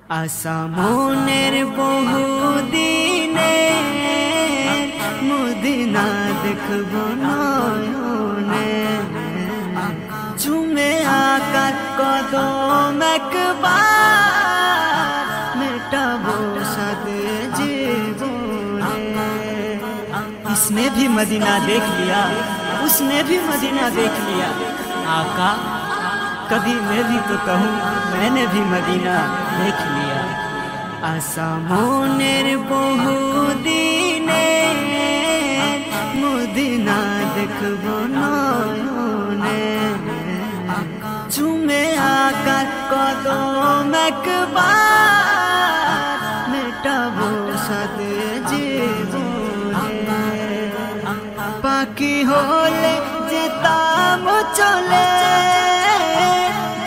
আসামনের বহুদিনে Medina দেখব নয়নে, চুমে আকার কদম একবার মেটাবো সাদে জীবনে। इसने भी मदीना देख लिया, उसने भी मदीना देख लिया। आका कभी मैं भी तो कहूँ मैंने भी मदीना देख लिया। आसामনের বহুদিনে মদিনা দেখব নয়নে, চুমে আকার কদম একবার মেটাবো সাদে জীবনে। পাখি হলে যেতাম চলে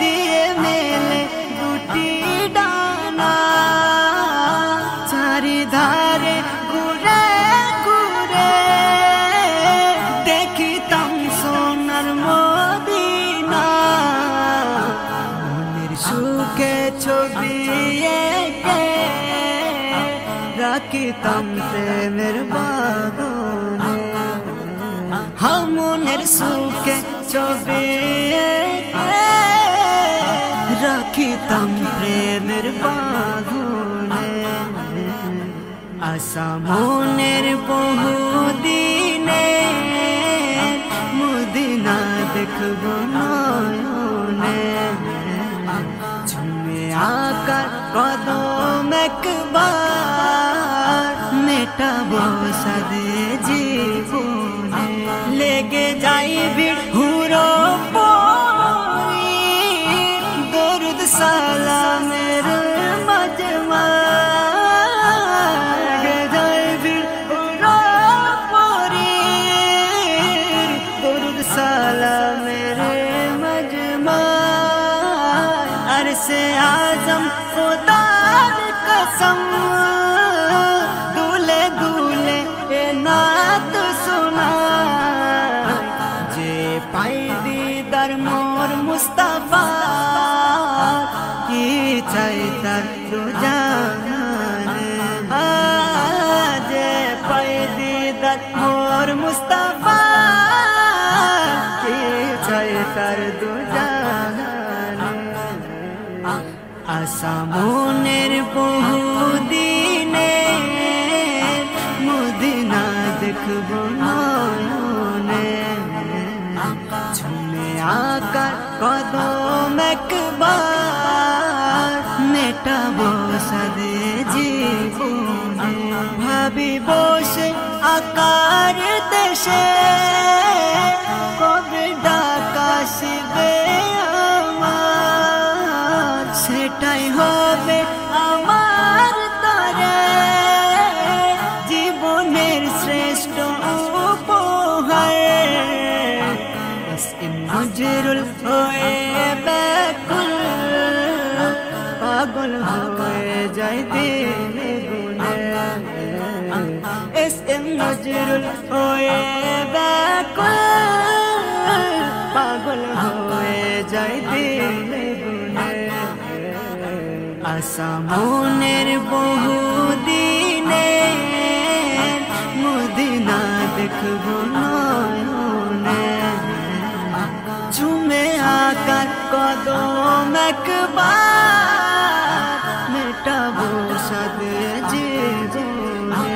দিয়ে মেলে দুটি ডানা, চারিধারে ঘুরে ঘুরে দেখিতাম সোনার মদিনা। মনের সুখে ছবি এঁকে রাখিতাম প্রেমের বাগানে। মনের সুখে ছবি রাখিতাম প্রেমের বাগানে। আসামনের বহুদিনে মদিনা দেখব নয়নে, ঝুমে আকার কদম একবার মেটাবো সাদে জীবনে। লেগে যাই ভিড় হুড়ো পরি দরুদ সালামের মজমা। লেগে যাই ভিড় হুড়ো পরি দরুদ সালামের মজমা। अरसे आजम खुदार कसम दूल्हे दूल्हे ए नात सुना। जे पाई दीदार मोर मुस्तफा की चाय तर तू जाने। जे पाई दीदार मोर मुस्तफा की चाय तर तू जाने। আসামনের বহুদিনে মদিনা দেখব নয়নে, ঝুমে আকার কদম একবার মেটাবো সাদে জীবনে। ভাবি বসে আকার দেশে কবে ডাক আসবে আমার, সেটাই হবে আমার তরে জীবনের শ্রেষ্ঠ উপহার। নজরুল হয়ে ব্যাকুল পাগল হয়ে যায় দিনে গুনে। নজরুল হয়ে ব্যাকুল পাগল হয়ে যায় দিনে গুনে। আসামনের বহুদিনে মদিনা দেখব নয়নে, চুমে আকার কদম একবার মেটাবো সাদে জীবনে।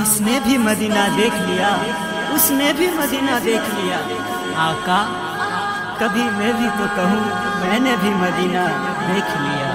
इसने भी मदीना देख लिया, उसने भी मदीना देख लिया। आका कभी मैं भी तो कहूँ मैंने भी मदीना देख लिया।